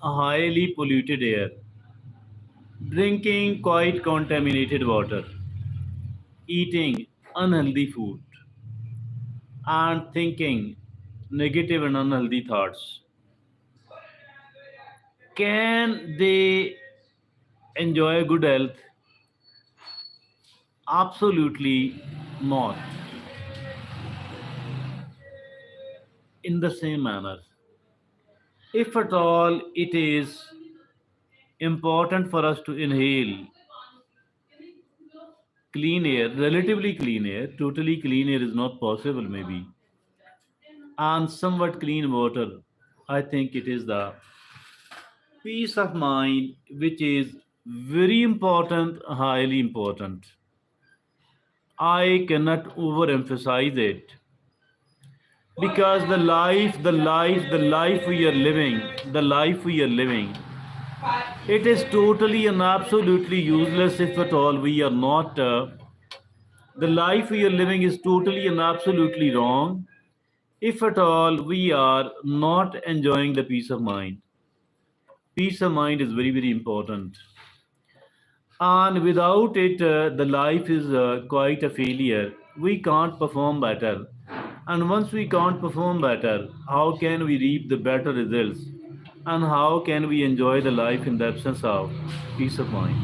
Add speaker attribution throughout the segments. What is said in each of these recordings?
Speaker 1: highly polluted air, drinking quite contaminated water, eating unhealthy food, and thinking negative and unhealthy thoughts. Can they enjoy good health? Absolutely not. In the same manner, if at all it is important for us to inhale clean air, relatively clean air, totally clean air is not possible, maybe, and somewhat clean water, I think it is the peace of mind which is very important, highly important. I cannot overemphasize it because the life we are living, the life we are living, it is totally and absolutely useless if at all we are not. The life we are living is totally and absolutely wrong if at all we are not enjoying the peace of mind. Peace of mind is very, very important. And without it, the life is quite a failure. We can't perform better. And once we can't perform better, how can we reap the better results? And how can we enjoy the life in the absence of peace of mind?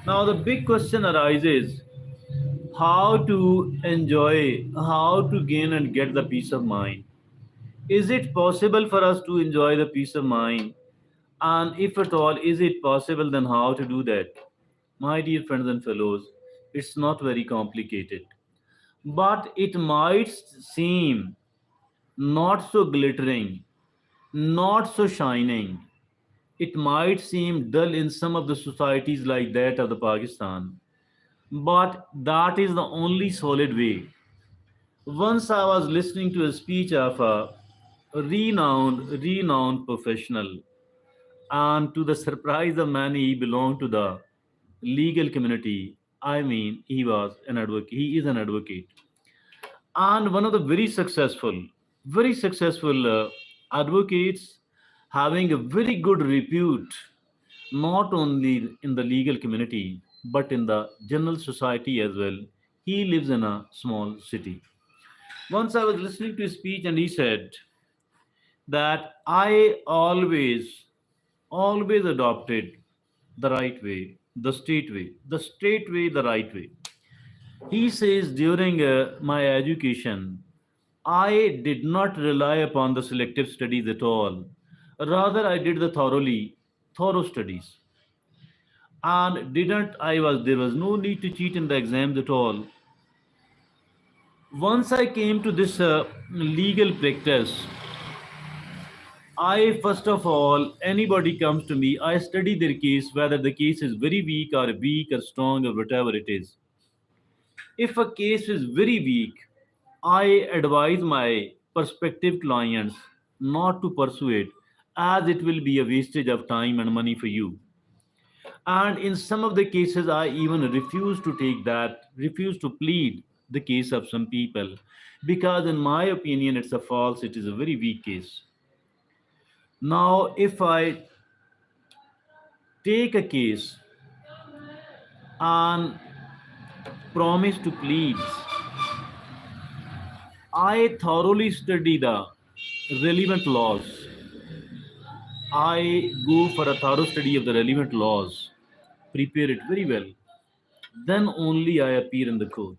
Speaker 1: Now, the big question arises how to enjoy, how to gain and get the peace of mind. Is it possible for us to enjoy the peace of mind? And if at all, is it possible, then how to do that? My dear friends and fellows, it's not very complicated. But it might seem not so glittering, not so shining. It might seem dull in some of the societies like that of the Pakistan. But that is the only solid way. Once I was listening to a speech of a renowned professional, and to the surprise of many, he belonged to the legal community. I mean, he was an advocate. He is an advocate, and one of the very successful advocates, having a very good repute, not only in the legal community but in the general society as well. He lives in a small city. Once I was listening to his speech, and he said that I always adopted the right way, the right way. He says during my education, I did not rely upon the selective studies at all. Rather, I did the thorough studies, and didn't I was there was no need to cheat in the exams at all. Once I came to this legal practice, I first of all, anybody comes to me, I study their case, whether the case is very weak or strong or whatever it is. If a case is very weak, I advise my prospective clients not to pursue it, as it will be a wastage of time and money for you. And in some of the cases, I even refuse to plead the case of some people, because in my opinion, it is a very weak case. Now, if I take a case and promise to plead, I thoroughly study the relevant laws. I go for a thorough study of the relevant laws, prepare it very well. Then only I appear in the court.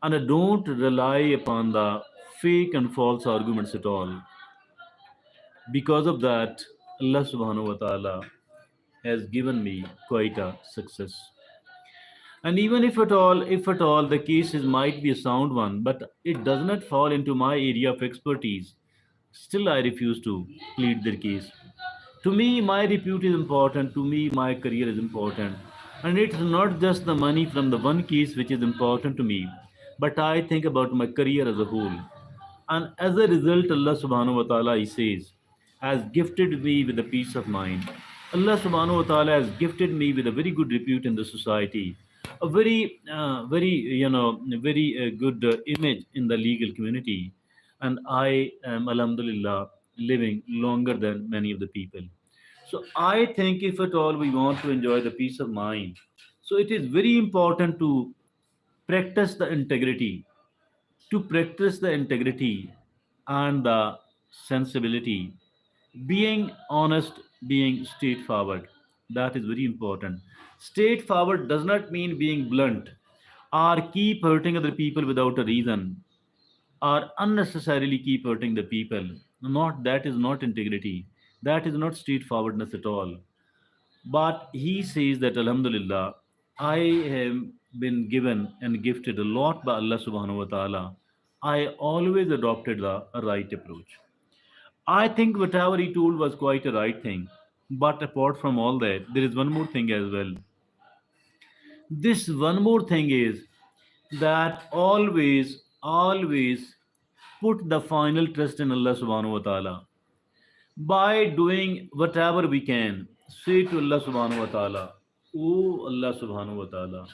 Speaker 1: And I don't rely upon the fake and false arguments at all. Because of that, Allah subhanahu wa ta'ala has given me quite a success. And even if at all the cases might be a sound one, but it does not fall into my area of expertise, still I refuse to plead their case. To me, my repute is important. To me, my career is important. And it's not just the money from the one case which is important to me, but I think about my career as a whole. And as a result, Allah subhanahu wa ta'ala, He says, has gifted me with a peace of mind. Allah subhanahu wa ta'ala has gifted me with a very good repute in the society, a very good image in the legal community. And I am, alhamdulillah, living longer than many of the people. So I think if at all we want to enjoy the peace of mind, so it is very important to practice the integrity, to practice the integrity and the sensibility, being honest, being straightforward. That is very important. Straightforward does not mean being blunt or keep hurting other people without a reason or unnecessarily keep hurting the people. Not that is not integrity. That is not straightforwardness at all. But he says that Alhamdulillah, I have been given and gifted a lot by Allah subhanahu wa ta'ala. I always adopted the right approach. I think whatever he told was quite a right thing. But apart from all that, there is one more thing as well. This one more thing is that always put the final trust in Allah subhanahu wa ta'ala. By doing whatever we can, say to Allah subhanahu wa ta'ala, Oh Allah subhanahu wa ta'ala,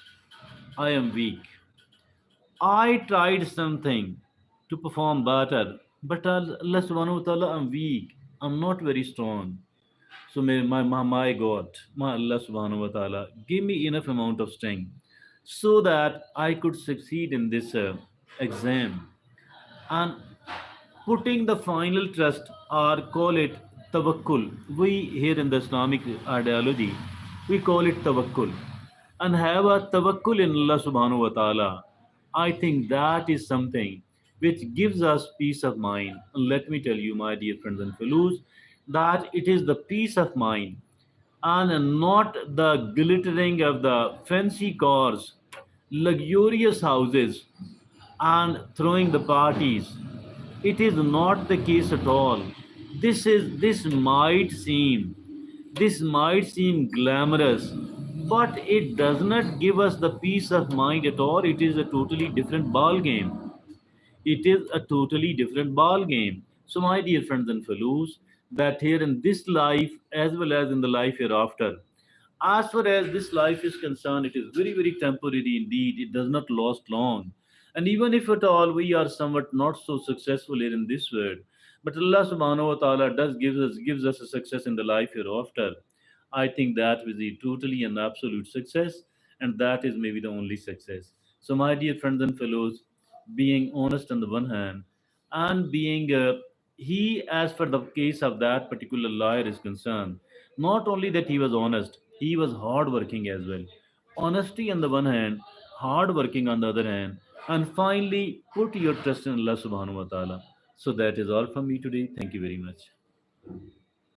Speaker 1: I am weak. I tried something to perform better, but Allah subhanahu wa ta'ala, I'm weak. I'm not very strong. So my God, my Allah subhanahu wa ta'ala, give me enough amount of strength so that I could succeed in this exam. And putting the final trust or call it tawakkul. We here in the Islamic ideology, we call it tawakkul. And have a tawakkul in Allah subhanahu wa ta'ala. I think that is something which gives us peace of mind. And let me tell you, my dear friends and fellows, that it is the peace of mind and not the glittering of the fancy cars, luxurious houses, and throwing the parties. It is not the case at all. This might seem glamorous, but it does not give us the peace of mind at all. It is a totally different ball game. It is a totally different ball game. So, my dear friends and fellows, that here in this life as well as in the life hereafter, as far as this life is concerned, it is very, very temporary indeed. It does not last long. And even if at all we are somewhat not so successful here in this world, but Allah subhanahu wa ta'ala does gives us a success in the life hereafter. I think that is the totally and absolute success, and that is maybe the only success. So, my dear friends and fellows, being honest on the one hand, and being he, as for the case of that particular lawyer is concerned, not only that he was honest, he was hardworking as well. Honesty on the one hand, hardworking on the other hand, and finally put your trust in Allah subhanahu wa ta'ala. So that is all from me today. Thank you very much.